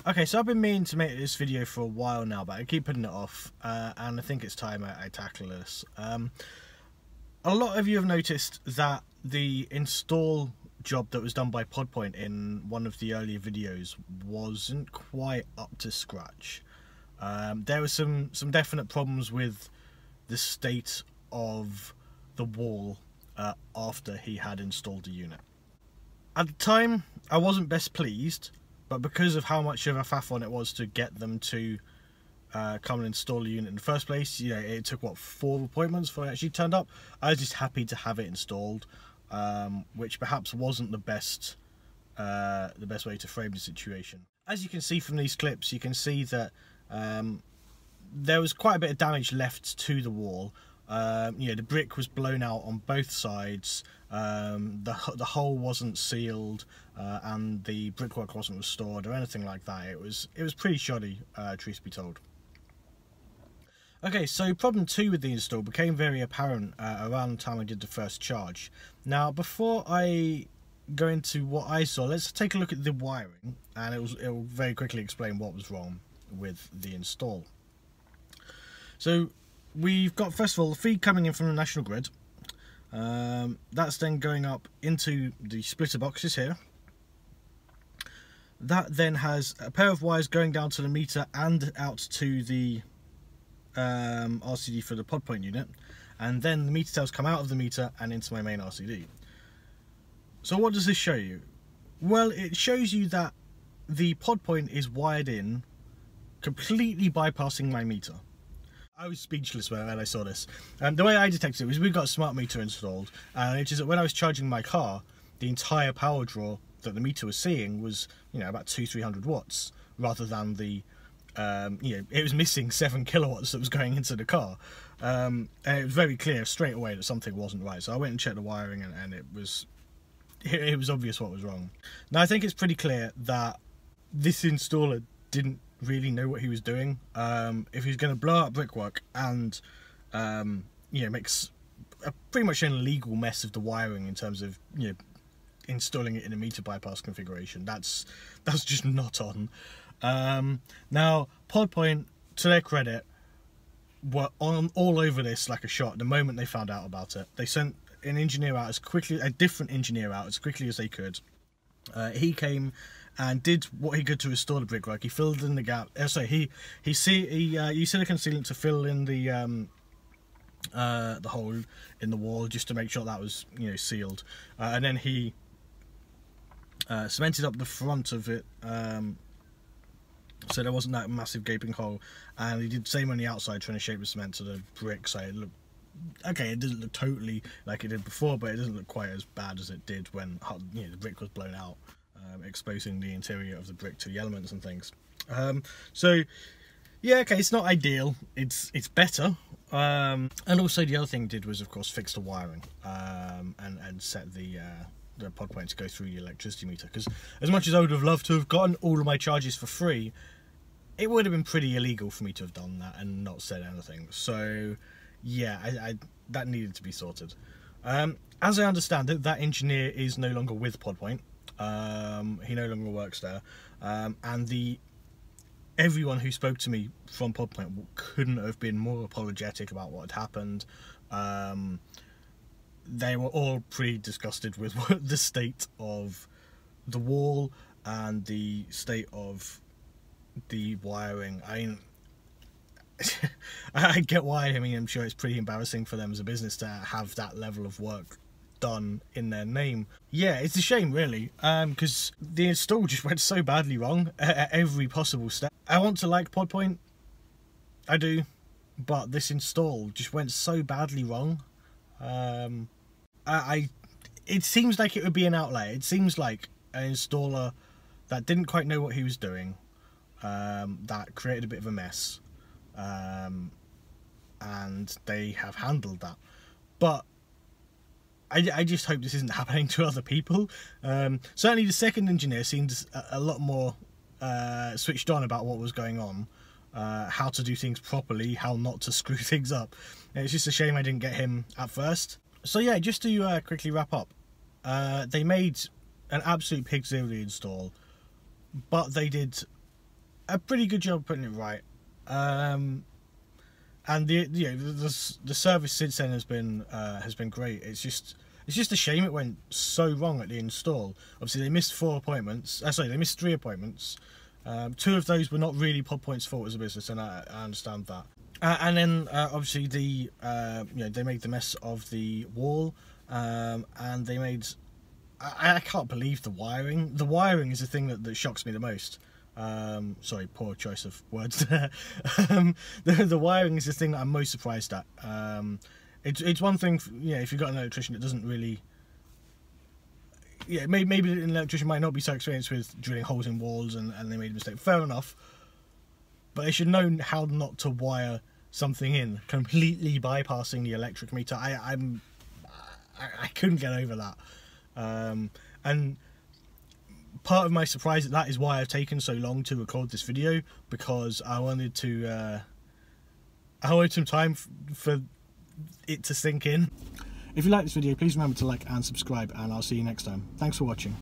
Okay, so I've been meaning to make this video for a while now, but I keep putting it off, and I think it's time I tackle this. A lot of you have noticed that the install job that was done by Podpoint in one of the earlier videos wasn't quite up to scratch. There were some definite problems with the state of the wall after he had installed the unit. At the time, I wasn't best pleased, but because of how much of a faff on it was to get them to come and install a unit in the first place, you know, it took what, 4 appointments before it actually turned up. I was just happy to have it installed, which perhaps wasn't the best way to frame the situation. As you can see from these clips, you can see that there was quite a bit of damage left to the wall. You know, the brick was blown out on both sides, the hole wasn't sealed, and the brickwork wasn't restored or anything like that. It was pretty shoddy, truth be told. Okay, so problem 2 with the install became very apparent around the time I did the first charge. Now, before I go into what I saw, let's take a look at the wiring, and it will very quickly explain what was wrong with the install. So we've got, first of all, the feed coming in from the national grid. That's then going up into the splitter boxes here. That then has a pair of wires going down to the meter and out to the RCD for the Podpoint unit, and then the meter tails come out of the meter and into my main RCD. So what does this show you? Well, it shows you that the Podpoint is wired in, completely bypassing my meter. I was speechless when I saw this. The way I detected it was we've got a smart meter installed, and it is that when I was charging my car, the entire power draw that the meter was seeing was, you know, about 200-300 watts, rather than the you know, it was missing 7 kilowatts that was going into the car, and it was very clear straight away that something wasn't right. So I went and checked the wiring, and it was obvious what was wrong. Now, I think it's pretty clear that this installer didn't really know what he was doing. If he was going to blow up brickwork and you know, makes pretty much an illegal mess of the wiring in terms of, you know, installing it in a meter bypass configuration, that's just not on. Now, Podpoint, to their credit, were all over this like a shot the moment they found out about it. They sent an engineer out a different engineer out as quickly as they could. He came and did what he could to restore the brickwork. He filled in the gap. He used silicone sealant to fill in the hole in the wall, just to make sure that was, you know, sealed. And then he cemented up the front of it, so there wasn't that massive gaping hole. And he did the same on the outside, trying to shape the cement to the brick, so it looked okay. It doesn't look totally like it did before, but it doesn't look quite as bad as it did when, you know, the brick was blown out, exposing the interior of the brick to the elements and things. So yeah, okay, it's not ideal. It's better. And also the other thing it did was, of course, fix the wiring, and set the Podpoint to go through the electricity meter. Because as much as I would have loved to have gotten all of my charges for free, it would have been pretty illegal for me to have done that and not said anything. So yeah, that needed to be sorted. As I understand it, that engineer is no longer with Podpoint. He no longer works there, and everyone who spoke to me from Podpoint couldn't have been more apologetic about what had happened. They were all pretty disgusted with the state of the wall and the state of the wiring. I mean, I get why. I mean, I'm sure it's pretty embarrassing for them as a business to have that level of work done in their name. Yeah, it's a shame, really, because the install just went so badly wrong at every possible step. I want to like Podpoint, I do, but this install just went so badly wrong. It seems like it would be an outlier. It seems like an installer that didn't quite know what he was doing, that created a bit of a mess, and they have handled that. But I just hope this isn't happening to other people. Certainly the second engineer seemed a lot more switched on about what was going on, how to do things properly, how not to screw things up. It's just a shame I didn't get him at first. So yeah, just to quickly wrap up, they made an absolute pig's ear install, but they did a pretty good job putting it right. And the service since then has been great. It's just a shame it went so wrong at the install. Obviously, they missed 4 appointments. They missed 3 appointments. 2 of those were not really Pod Point's fault as a business, and I understand that. And then obviously they made the mess of the wall, and they made. I can't believe the wiring. The wiring is the thing that shocks me the most. Sorry, poor choice of words there. The wiring is the thing that I'm most surprised at. It's one thing, if you've got an electrician that doesn't really, maybe an electrician might not be so experienced with drilling holes in walls and they made a mistake. Fair enough, but they should know how not to wire something in, completely bypassing the electric meter. I couldn't get over that, and part of my surprise at that is why I've taken so long to record this video, because I wanted some time for it to sink in. If you like this video, please remember to like and subscribe, and I'll see you next time. Thanks for watching.